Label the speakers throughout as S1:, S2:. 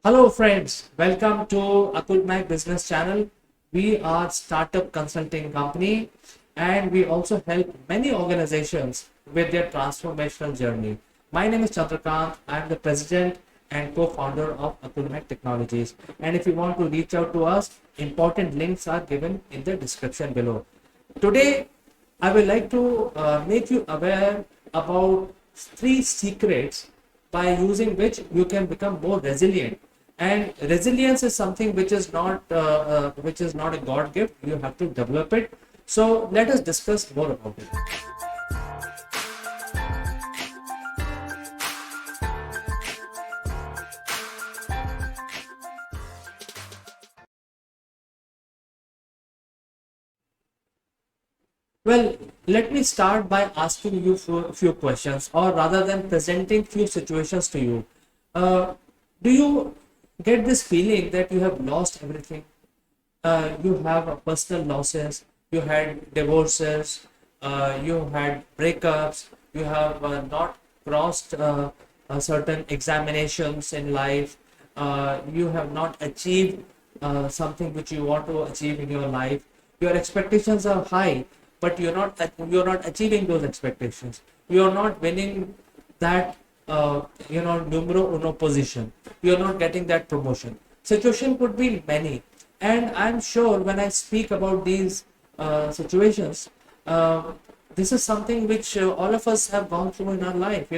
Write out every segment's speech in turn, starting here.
S1: Hello friends, welcome to Atul My Business Channel. We are startup consulting company and we also help many organizations with their transformational journey. My name is Chandrakant. I am the president and co-founder of Atul My Technologies. And if you want to reach out to us, important links are given in the description below. Today, I would like to make you aware about three secrets by using which you can become more resilient. And resilience is something which is not a God gift. You have to develop it. So let us discuss more about it. Well, let me start by asking you a few questions, or rather than presenting few situations to you. Uh, do you get this feeling that you have lost everything? You have personal losses, you had divorces, you had breakups, you have not crossed certain examinations in life, you have not achieved something which you want to achieve in your life. Your expectations are high, but you're not achieving those expectations. You're not winning that numero uno position. You're not getting that promotion. Situation could be many, and I'm sure when I speak about these situations, uh, this is something which all of us have gone through in our life.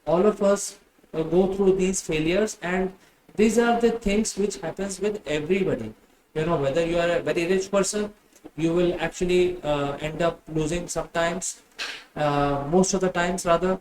S1: All of us go through these failures, and these are the things which happens with everybody. Whether you are a very rich person, you will actually end up losing sometimes, most of the times rather,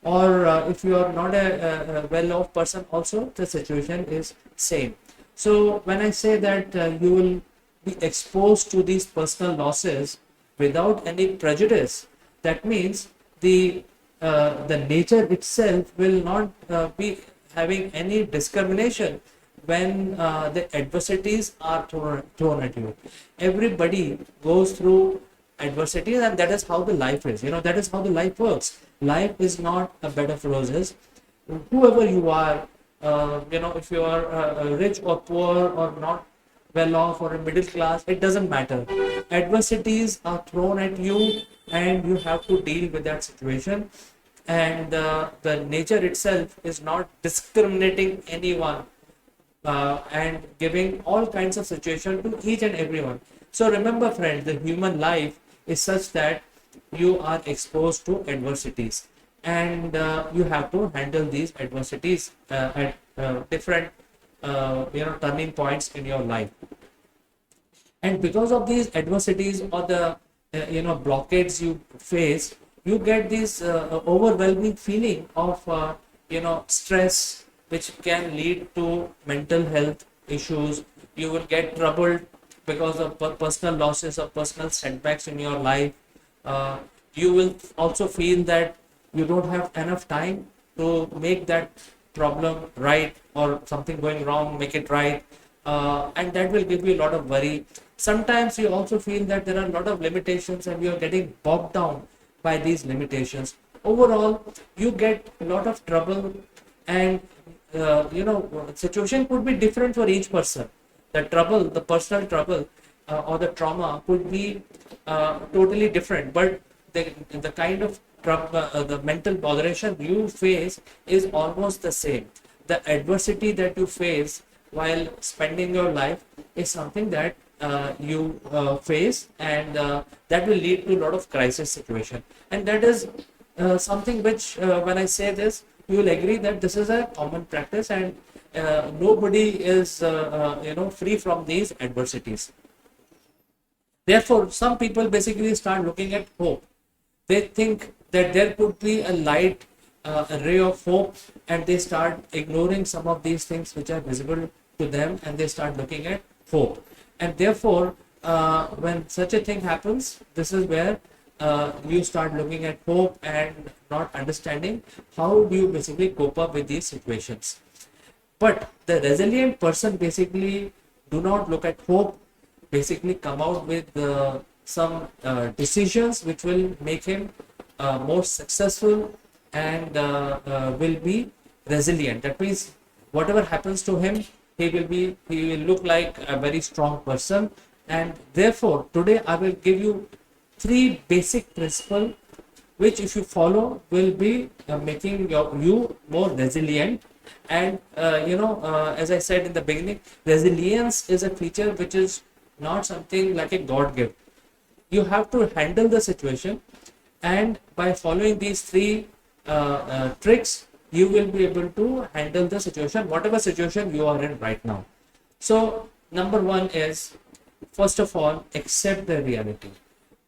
S1: or if you are not a well-off person, also the situation is same. So when I say that you will be exposed to these personal losses without any prejudice, that means the nature itself will not be having any discrimination when the adversities are thrown at you. Everybody goes through adversities, and that is how the life is. That is how the life works. Life is not a bed of roses. Whoever you are, if you are rich or poor or not well off or a middle class, it doesn't matter. Adversities are thrown at you, and you have to deal with that situation. And the nature itself is not discriminating anyone and giving all kinds of situation to each and everyone. So remember, friends, the human life is such that you are exposed to adversities, and you have to handle these adversities at different turning points in your life. And because of these adversities or the blockades you face, you get this overwhelming feeling of stress, which can lead to mental health issues. You will get troubled because of personal losses or personal setbacks in your life. uh, you will also feel that you don't have enough time to make that problem right, or something going wrong, make it right. And that will give you a lot of worry. Sometimes you also feel that there are a lot of limitations and you are getting bogged down by these limitations. Overall, you get a lot of trouble, and situation could be different for each person. The trouble, the personal trouble, or the trauma could be totally different, but the kind of the mental botheration you face is almost the same. The adversity that you face while spending your life is something that you face, and that will lead to a lot of crisis situation. And that is something which, when I say this, you will agree that this is a common practice, and nobody is free from these adversities. Therefore, some people basically start looking at hope. They think that there could be a light, a ray of hope, and they start ignoring some of these things which are visible to them, and they start looking at hope. And therefore, when such a thing happens, this is where you start looking at hope and not understanding how do you basically cope up with these situations. But the resilient person basically do not look at hope, basically come out with some decisions which will make him more successful, and will be resilient. That means whatever happens to him, he will look like a very strong person. And therefore today I will give you three basic principles which if you follow will be making you more resilient. And as I said in the beginning, resilience is a feature which is not something like a god gift. You have to handle the situation, and by following these three tricks you will be able to handle the situation, whatever situation you are in right now. So number one is, first of all, accept the reality.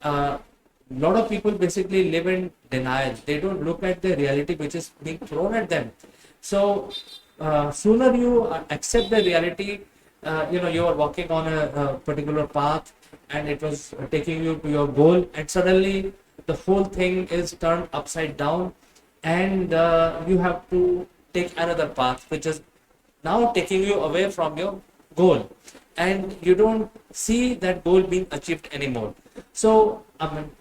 S1: A lot of people basically live in denial. They don't look at the reality which is being thrown at them. So sooner you accept the reality, you are walking on a particular path and it was taking you to your goal, and suddenly the whole thing is turned upside down, and you have to take another path which is now taking you away from your goal, and you don't see that goal being achieved anymore. So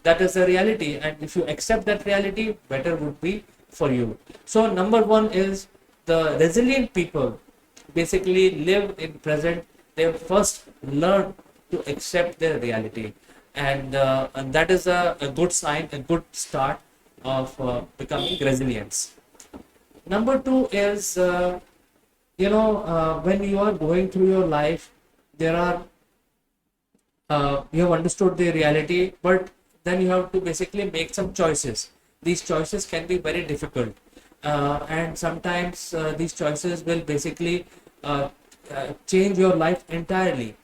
S1: that is the reality, and if you accept that reality, better would be for you. So number one is, the resilient people basically live in present. They first learn to accept their reality, and that is a good sign, a good start of becoming resilience. Number two is, when you are going through your life, there are you have understood the reality, but then you have to basically make some choices. These choices can be very difficult, and sometimes these choices will basically change your life entirely,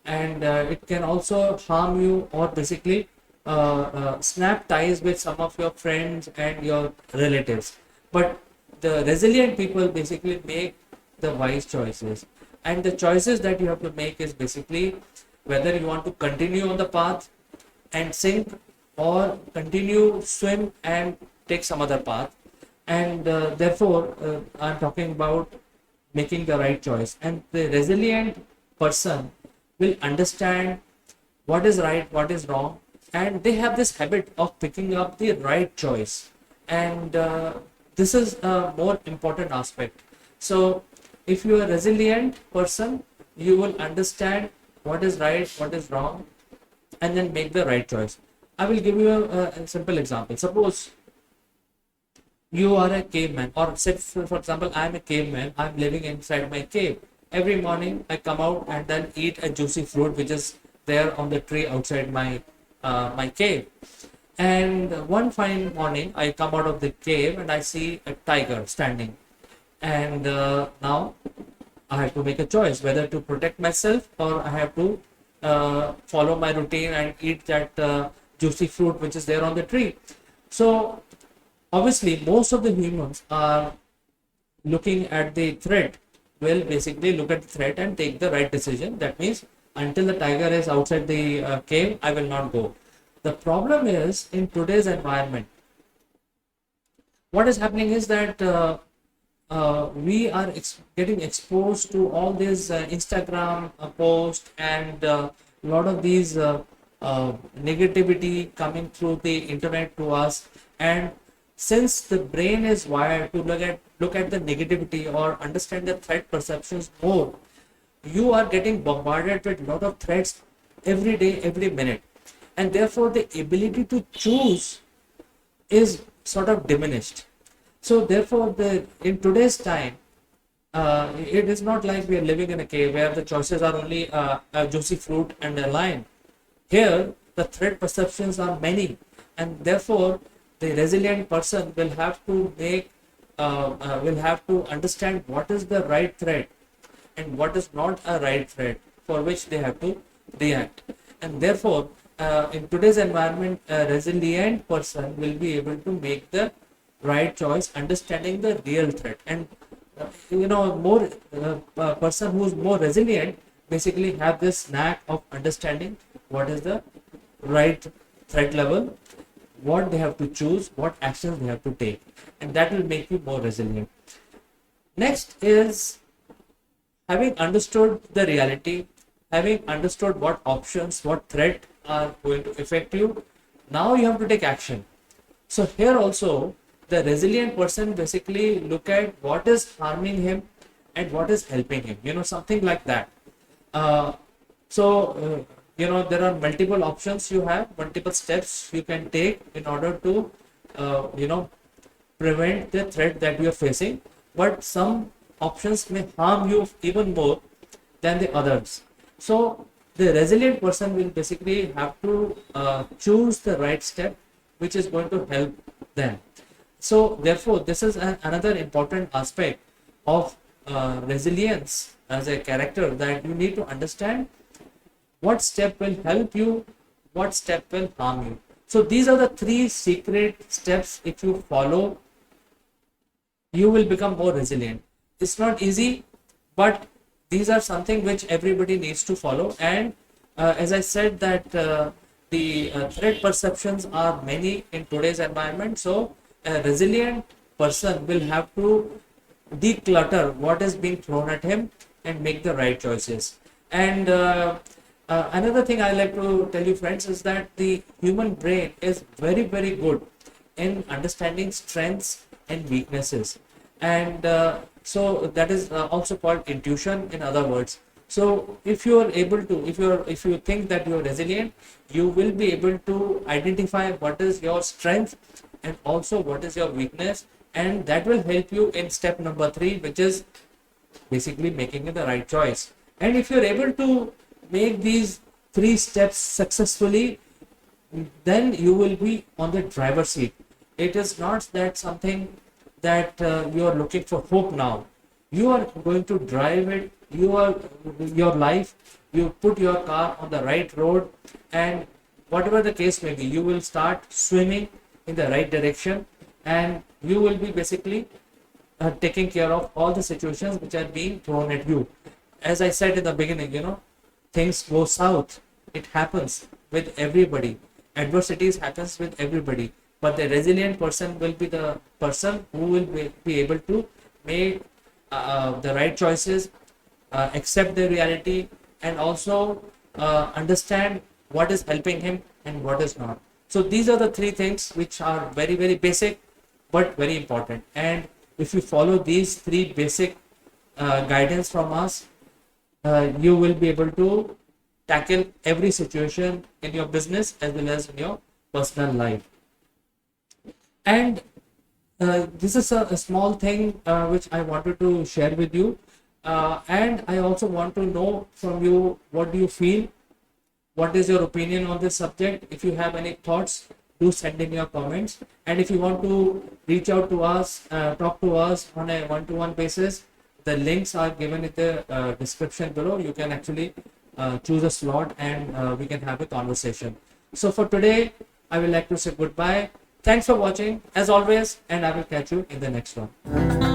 S1: and it can also harm you, or basically snap ties with some of your friends and your relatives. But the resilient people basically make the wise choices, and the choices that you have to make is basically whether you want to continue on the path and sink, or continue swim and take some other path. And therefore I'm talking about making the right choice, and the resilient person will understand what is right, what is wrong, and they have this habit of picking up the right choice. And this is a more important aspect. So if you are a resilient person, you will understand what is right, what is wrong, and then make the right choice. I will give you a simple example. Suppose you are a caveman, or say for example I am a caveman. I am living inside my cave. Every morning I come out and then eat a juicy fruit which is there on the tree outside my cave. And one fine morning I come out of the cave and I see a tiger standing, and now I have to make a choice whether to protect myself, or I have to follow my routine and eat that juicy fruit which is there on the tree. So obviously most of the humans are looking at the threat, will basically look at the threat and take the right decision. That means until the tiger is outside the cave, I will not go. The problem is, in today's environment, what is happening is that we are getting exposed to all these Instagram posts, and a lot of these negativity coming through the internet to us. And since the brain is wired to look at the negativity or understand the threat perceptions more, you are getting bombarded with a lot of threats every day, every minute, and therefore the ability to choose is sort of diminished. So therefore, in today's time, it is not like we are living in a cave where the choices are only a juicy fruit and a lion. Here, the threat perceptions are many, and therefore the resilient person will have to will have to understand what is the right threat and what is not a right threat, for which they have to react. And therefore, in today's environment, a resilient person will be able to make the right choice, understanding the real threat. And more person who is more resilient basically have this knack of understanding what is the right threat level, what they have to choose, what actions they have to take, and that will make you more resilient. Next is, having understood the reality, having understood what options, what threat are going to affect you, now you have to take action. So here also, the resilient person basically look at what is harming him, and what is helping him, something like that. uh, so there are multiple options, you have multiple steps you can take in order to uh, you know prevent the threat that you are facing, but some options may harm you even more than the others. So the resilient person will basically have to choose the right step which is going to help them. So therefore, this is another important aspect of resilience as a character, that you need to understand what step will help you, what step will harm you. So these are the three secret steps. If you follow, you will become more resilient. It's not easy, but these are something which everybody needs to follow. And as I said that the threat perceptions are many in today's environment. So a resilient person will have to declutter what is being thrown at him and make the right choices. And another thing I like to tell you, friends, is that the human brain is very, very good in understanding strengths and weaknesses. And so that is also called intuition, in other words. So if you are able to, if you think that you are resilient, you will be able to identify what is your strength and also what is your weakness, and that will help you in step number 3, which is basically making the right choice. And if you're able to make these 3 steps successfully, then you will be on the driver's seat. It is not that something that you are looking for hope now. You are going to drive it. You are your life. You put your car on the right road, and whatever the case may be, you will start swimming in the right direction, and you will be basically taking care of all the situations which are being thrown at you. As I said in the beginning, things go south. It happens with everybody. Adversities happens with everybody. But the resilient person will be the person who will be able to make the right choices, accept the reality, and also understand what is helping him and what is not. So these are the 3 things which are very, very basic but very important. And if you follow these 3 basic guidance from us, you will be able to tackle every situation in your business as well as in your personal life. And this is a small thing which I wanted to share with you. And I also want to know from you, what do you feel? What is your opinion on this subject? If you have any thoughts, do send in your comments. And if you want to reach out to us, talk to us on a one-to-one basis, the links are given in the description below. You can actually choose a slot, and we can have a conversation. So for today, I would like to say goodbye. Thanks for watching as always, and I will catch you in the next one.